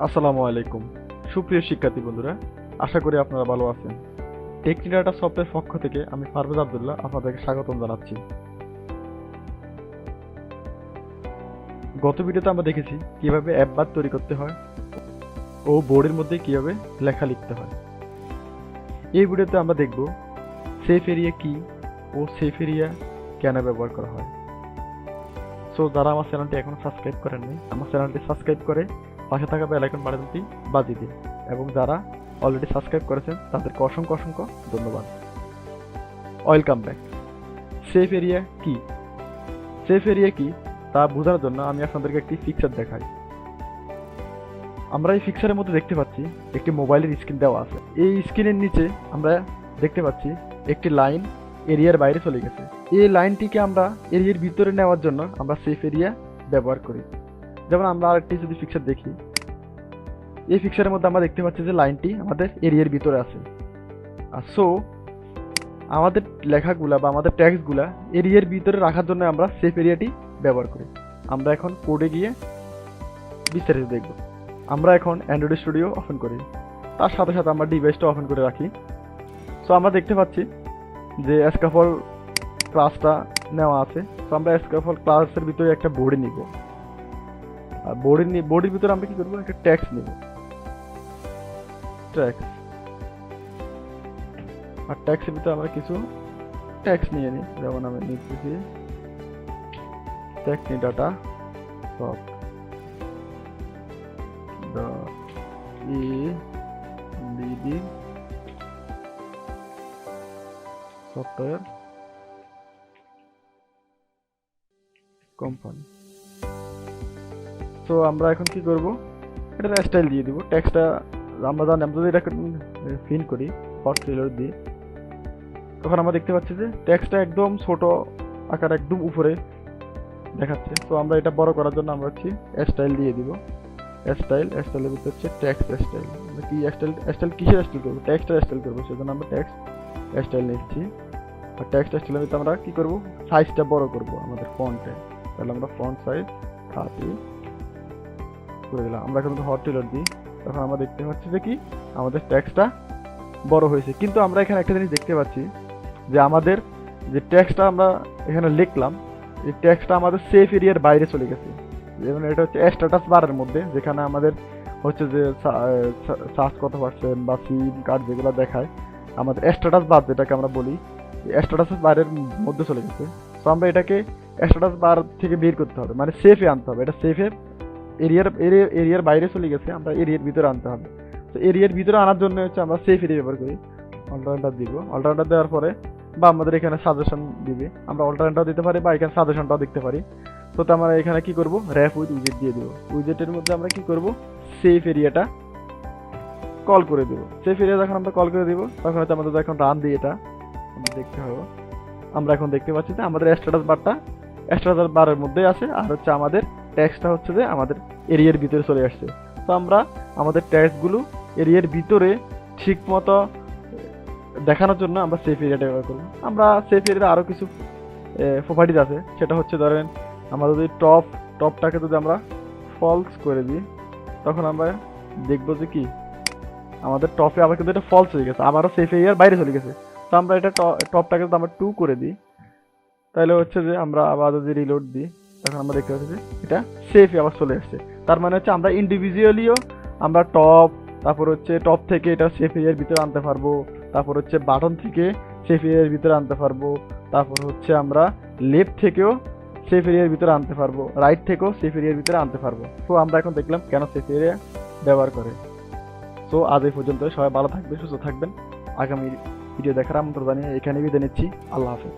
আসসালামু আলাইকুম সুপ্রিয় শিক্ষার্থী বন্ধুরা, আশা করি আপনারা ভালো আছেন। টেকনি ডাটা সফটওয়্যার পক্ষ থেকে আমি পারভেজ আব্দুল্লাহ আপনাদেরকে স্বাগতম জানাচ্ছি। গত ভিডিওতে আমরা দেখেছি কিভাবে অ্যাপ বার তৈরি করতে হয় ও বোর্ডের মধ্যে কিভাবে লেখা লিখতে হয়। এই ভিডিওতে আমরা দেখব সেফ এরিয়া কি ও সেফ এরিয়া কেন ব্যবহার করা হয়। সো যারা আমার চ্যানেলটি এখনো সাবস্ক্রাইব করেননি, আমার চ্যানেলটি সাবস্ক্রাইব করে পাশে থাকা বেল আইকন বাটনটি বাজিয়ে দিন, এবং যারা অলরেডি সাবস্ক্রাইব করেছেন তাদেরকে অসংখ্য অসংখ্য ধন্যবাদ। Welcome back. সেফ এরিয়া কি? সেফ এরিয়া কি তা বোঝার জন্য আমি আপনাদেরকে একটি পিকচার দেখাই। আমরা এই পিকচারের মধ্যে দেখতে পাচ্ছি একটি মোবাইলের স্ক্রিন দেওয়া আছে। এই স্ক্রিনের নিচে আমরা দেখতে পাচ্ছি একটি লাইন এরিয়ার বাইরে চলে গেছে। এই লাইনটিকে আমরা এরিয়ার ভিতরে নেওয়ার জন্য আমরা সেফ এরিয়া ব্যবহার করি। যেমন আমরা আরেকটি যদি পিকচার দেখি, এই পিকচারের মধ্যে আমরা দেখতে পাচ্ছি যে লাইনটি আমাদের এরিয়ার ভিতরে আছে। আর সো আমাদের লেখাগুলা বা আমাদের ট্যাক্সগুলা এরিয়ার ভিতরে রাখার জন্য আমরা সেফ এরিয়াটি ব্যবহার করি। আমরা এখন কোডে গিয়ে বিস্তারিত দেখব। আমরা এখন অ্যান্ড্রয়েড স্টুডিও ওপেন করি, তার সাথে সাথে আমরা ডিভাইসটা ওপেন করে রাখি। সো আমরা দেখতে পাচ্ছি যে স্ক্যাফল ক্লাসটা নেওয়া আছে। সো আমরা স্ক্যাফল ক্লাসের ভিতরে একটা বোর্ডে নিব, আর বোর্ডের ভিতরে আমরা কি করবো, একটা ট্যাক্স নিব, ট্যাক্স। আর ট্যাক্সের ভিতরে আমরা কিছু ট্যাক্স নিয়ে নিই। যেমন আমি নিচ্ছি টেকনি ডাটা সফটওয়্যার কোম্পানি। তো আমরা এখন কি করব, এটা স্টাইল দিয়ে দিব। ট্যাক্সটা আমরা জানি, আমরা যদি এটা ফিল করি হট রিলোড দিয়ে, তখন আমরা দেখতে পাচ্ছি যে ট্যাক্সটা একদম ছোট আকার একদম উপরে দেখাচ্ছে। তো আমরা এটা বড় করার জন্য আমরা হচ্ছে স্টাইল দিয়ে দিব। স্টাইলের ভিতরে হচ্ছে ট্যাক্স স্টাইল। আমরা কি স্টাইল কিসের স্টাইল করবো? ট্যাক্সটা স্টাইল করবো, সেজন্য আমরা ট্যাক্স স্টাইল নিচ্ছি। আর ট্যাক্স স্টাইলের ভিতরে আমরা কি করব, সাইজটা বড় করব আমাদের ফন্টে। তাহলে আমরা ফন্ট সাইজ 30 করে দিলাম। আমরা এখন হট রিলোড দিই, তখন আমরা দেখতে পাচ্ছি যে কি আমাদের ট্যাক্সটা বড় হয়েছে। কিন্তু আমরা এখানে একটা জিনিস দেখতে পাচ্ছি যে আমাদের যে ট্যাক্সটা আমরা এখানে লিখলাম, এই ট্যাক্সটা আমাদের সেফ এরিয়ার বাইরে চলে গেছে। যেমন এটা হচ্ছে স্ট্যাটাস বারের মধ্যে, যেখানে আমাদের হচ্ছে যে সার্চ কত পারছেন বা সিম কার্ড যেগুলো দেখায়, আমাদের স্ট্যাটাস বার যেটাকে আমরা বলি, স্ট্যাটাস বারের মধ্যে চলে গেছে। তো আমরা এটাকে স্ট্যাটাস বার থেকে বের করতে হবে, মানে সেফে আনতে হবে। এটা সেফে এরিয়ার বাইরে চলে গেছে, আমরা এরিয়ার ভিতরে আনতে হবে। তো এরিয়ার ভিতরে আনার জন্য হচ্ছে আমরা সেফ এরিয়া ব্যবহার করি। অল্টারনেটার দিব, অল্টারনেটার দেওয়ার পরে বা আমাদের এখানে সাজেশন দিবে, আমরা অল্টারনেটার দিতে পারি বা এখানে সাজেশনটাও দেখতে পারি। তো আমরা এখানে কি করব, র্যাপ উইথ উইজেট দিয়ে দেবো। উইজেটের মধ্যে আমরা কি করব, সেফ এরিয়াটা কল করে দেবো। সেফ এরিয়া যখন আমরা কল করে দিব, তখন হচ্ছে আমাদের এখন রান দিয়ে এটা দেখতে হবে। আমরা এখন দেখতে পাচ্ছি যে আমাদের স্ট্যাটাস বারের মধ্যে আছে, আর হচ্ছে আমাদের ট্যাক্সটা হচ্ছে যে আমাদের এরিয়ার ভিতরে চলে আসছে। তো আমরা আমাদের ট্যাক্সগুলো এরিয়ার ভিতরে ঠিক মতো দেখানোর জন্য আমরা সেফ এরিয়াটা ব্যবহার করবো। আমরা সেফ এরিয়ার আরও কিছু প্রপার্টিজ আছে, সেটা হচ্ছে ধরেন আমরা যদি টপটাকে যদি আমরা ফলস করে দিই, তখন আমরা দেখবো যে কি আমাদের টপে আবার কিন্তু এটা ফলস হয়ে গেছে, আবারও সেফ এরিয়ার বাইরে চলে গেছে। তো আমরা এটা টপটাকে যদি আমরা 2 করে দিই, তাহলে হচ্ছে যে আমরা আবার যদি রিলোড দিই, তখন আমরা দেখতে পাচ্ছি যে এটা সেফে আবার চলে আসছে। তার মানে হচ্ছে আমরা ইন্ডিভিজুয়ালিও আমরা তারপর হচ্ছে টপ থেকে এটা সেফ এরিয়ার ভিতরে আনতে পারবো, তারপর হচ্ছে বাটন থেকে সেফ এরিয়ার ভিতরে আনতে পারবো, তারপর হচ্ছে আমরা লেফট থেকেও সেফ এরিয়ার ভিতরে আনতে পারবো, রাইট থেকেও সেফ এরিয়ার ভিতরে আনতে পারবো। তো আমরা এখন দেখলাম কেন সেফ এরিয়া ব্যবহার করে। সো আজ এই পর্যন্ত, সবাই ভালো থাকবেন, সুস্থ থাকবেন। আগামী ভিডিও দেখার আমন্ত্রণ জানিয়ে এখানে বিদায় নিচ্ছি। আল্লাহ হাফেজ।